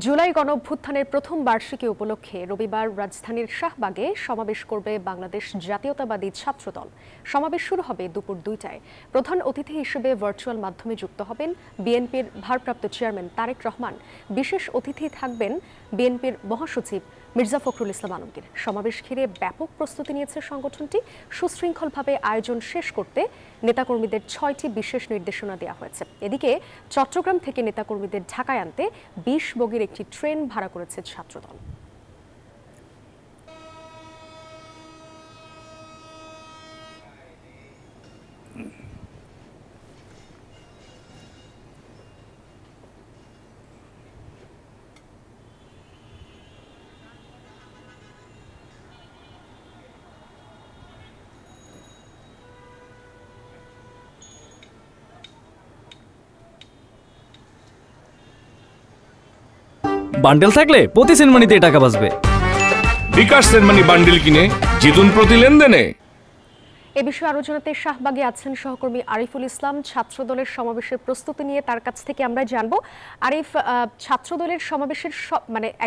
জুলাই গণঅভ্যুত্থানের প্রথম বার্ষিকী উপলক্ষে রবিবার রাজধানীর শাহবাগে সমাবেশ করবে বাংলাদেশ জাতীয়তাবাদী ছাত্রদল। সমাবেশ শুরু হবে দুপুর ২টায়। প্রধান অতিথি হিসেবে ভার্চুয়াল মাধ্যমে যুক্ত হবেন বিএনপির ভারপ্রাপ্ত চেয়ারম্যান তারেক রহমান। বিশেষ অতিথি থাকবেন বিএনপির মহাসচিব মির্জা ফখরুল ইসলাম আলমগীর। সমাবেশ ঘিরে ব্যাপক প্রস্তুতি নিয়েছে সংগঠনটি। সুশৃঙ্খলভাবে আয়োজন শেষ করতে নেতাকর্মীদের ৬টি বিশেষ নির্দেশনা দেওয়া হয়েছে। এদিকে চট্টগ্রাম থেকে নেতাকর্মীদের ঢাকায় আনতে ২০ বগির একটি ট্রেন ভাড়া করেছে ছাত্রদল। বান্ডেল থাকলে প্রতি সেনমানিতে টাকা বাঁচবে। বিকাশ সেনমানি বান্ডেল কিনে জিতুন প্রতি লেনদেনে। এ বিষয়ে আরো জানাতে শাহবাগে আছেন সহকর্মী আরিফুল ইসলাম। ছাত্রদলের সমাবেশের প্রস্তুতি নিয়ে তার কাছ থেকে আমরা জানবো। আরিফ, ছাত্রদলের সমাবেশের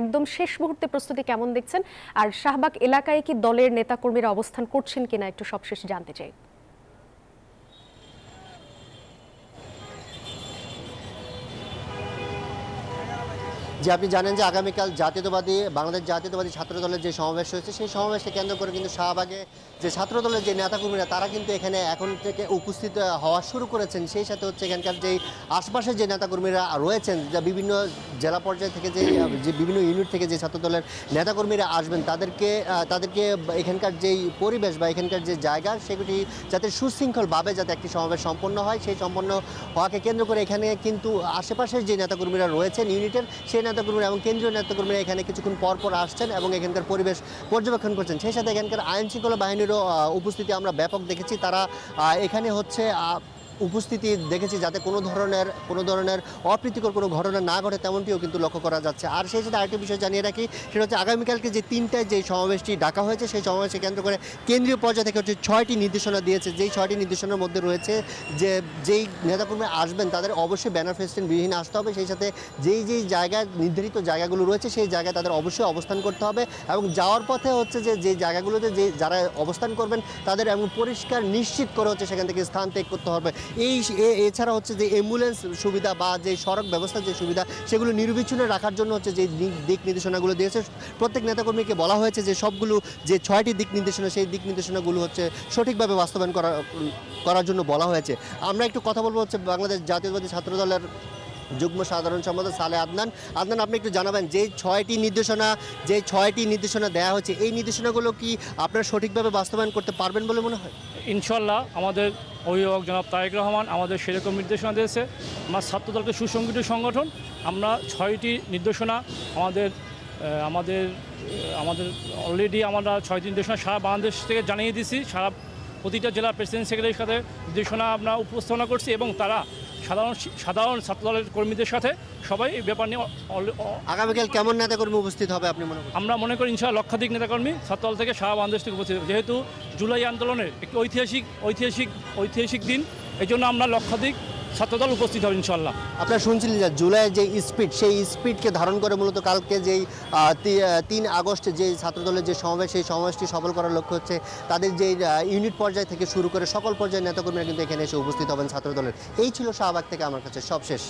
একদম শেষ মুহূর্তে প্রস্তুতি কেমন দেখছেন, আর শাহবাগ এলাকায় কি দলের নেতাকর্মীরা অবস্থান করছেন কিনা একটু সবশেষ জানতে চাই। যে আপনি জানেন যে আগামীকাল বাংলাদেশ জাতীয়তাবাদী ছাত্রদলের যে সমাবেশ হয়েছে, সেই সমাবেশকে কেন্দ্র করে কিন্তু শাহবাগে যে ছাত্রদলের যে নেতাকর্মীরা তারা কিন্তু এখানে এখন থেকে উপস্থিত হওয়া শুরু করেছেন। সেই সাথে হচ্ছে এখানকার যেই আশপাশের যে নেতাকর্মীরা রয়েছেন, যা বিভিন্ন জেলা পর্যায় থেকে যে বিভিন্ন ইউনিট থেকে যে ছাত্রদলের নেতাকর্মীরা আসবেন, তাদেরকে এখানকার যেই পরিবেশ বা এখানকার যে জায়গা, সেগুলি যাতে সুশৃঙ্খলভাবে যাতে একটি সমাবেশ সম্পন্ন হয়, সেই সম্পন্ন হওয়াকে কেন্দ্র করে এখানে কিন্তু আশেপাশের যে নেতাকর্মীরা রয়েছেন ইউনিটের, সেই নেতাকর্মীরা এবং কেন্দ্রীয় নেতাকর্মীরা এখানে কিছুক্ষণ পর আসছেন এবং এখানকার পরিবেশ পর্যবেক্ষণ করছেন। সেই সাথে এখানকার আইন শৃঙ্খলা বাহিনীরও উপস্থিতি আমরা ব্যাপক দেখেছি। তারা এখানে হচ্ছে উপস্থিতি দেখেছি যাতে কোনো ধরনের অপ্রীতিকর কোনো ঘটনা না ঘটে, তেমনটিও কিন্তু লক্ষ্য করা যাচ্ছে। আর সেই সাথে আরেকটি বিষয় জানিয়ে রাখি, সেটা হচ্ছে আগামীকালকে যে 3টায় যে সমাবেশটি ডাকা হয়েছে, সেই সমাবেশকে কেন্দ্র করে কেন্দ্রীয় পর্যায় থেকে হচ্ছে 6টি নির্দেশনা দিয়েছে। যেই 6টি নির্দেশনার মধ্যে রয়েছে যে যেই নেতাকর্মী আসবেন তাদের অবশ্যই ব্যানার ফেস্টুন বিহীন আসতে হবে। সেই সাথে যেই জায়গায় নির্ধারিত জায়গাগুলো রয়েছে সেই জায়গায় তাদের অবশ্যই অবস্থান করতে হবে এবং যাওয়ার পথে হচ্ছে যে জায়গাগুলোতে যারা অবস্থান করবেন তাদের এবং পরিষ্কার নিশ্চিত করে হচ্ছে সেখান থেকে স্থান ত্যাগ করতে হবে। এছাড়া হচ্ছে যে অ্যাম্বুলেন্স সুবিধা বা যে সড়ক ব্যবস্থার যে সুবিধা, সেগুলো নির্বিচ্ছিন্ন রাখার জন্য হচ্ছে যে দিক নির্দেশনাগুলো দিয়েছে। প্রত্যেক নেতাকর্মীকে বলা হয়েছে যে সবগুলো যে 6টি দিক নির্দেশনা, সেই দিক নির্দেশনাগুলো হচ্ছে সঠিকভাবে বাস্তবায়ন করার জন্য বলা হয়েছে। আমরা একটু কথা বলবো হচ্ছে বাংলাদেশ জাতীয়তাবাদী ছাত্রদলের যুগ্ম সাধারণ সম্পাদক সালে আদনান। আপনি একটু জানাবেন যে 6টি নির্দেশনা দেওয়া হচ্ছে, এই নির্দেশনাগুলো কি আপনারা সঠিকভাবে বাস্তবায়ন করতে পারবেন বলে মনে হয়? ইনশাল্লাহ আমাদের অভিভাবক জনাব তারেক রহমান আমাদের সেরকম নির্দেশনা দিয়েছে। আমার ছাত্রদলকে সুসংগঠিত সংগঠন, আমরা 6টি নির্দেশনা আমাদের অলরেডি আমরা 6টি নির্দেশনা সারা বাংলাদেশ থেকে জানিয়ে দিয়েছি। সারা প্রতিটা জেলা প্রেসিডেন্ট সেক্রেটারির সাথে নির্দেশনা আমরা উপস্থাপনা করছি এবং তারা সাধারণ ছাত্রদলের কর্মীদের সাথে সবাই এই ব্যাপার নিয়ে। আগামীকাল কেমন নেতাকর্মী উপস্থিত হবে আপনি মনে করেন? আমরা মনে করি ইনশাআল্লাহ লক্ষাধিক নেতাকর্মী ছাত্রদল থেকে সারা বাংলাদেশ থেকে উপস্থিত হবে। যেহেতু জুলাই আন্দোলনের একটি ঐতিহাসিক দিন, এই জন্য আমরা লক্ষাধিক ছাত্রদল উপস্থিত হবে ইনশাআল্লাহ। আপনারা শুনছিলেন যে জুলাইয়ের যে স্পিড, সেই স্পিডকে ধারণ করে মূলত কালকে যেই 3 আগস্ট যে ছাত্রদলের যে সমাবেশ, সেই সমাবেশটি সফল করার লক্ষ্য হচ্ছে তাদের যে ইউনিট পর্যায় থেকে শুরু করে সকল পর্যায়ের নেতাকর্মীরা কিন্তু এখানে এসে উপস্থিত হবেন ছাত্রদলের। এই ছিল শাহবাগ থেকে আমার কাছে সবশেষ।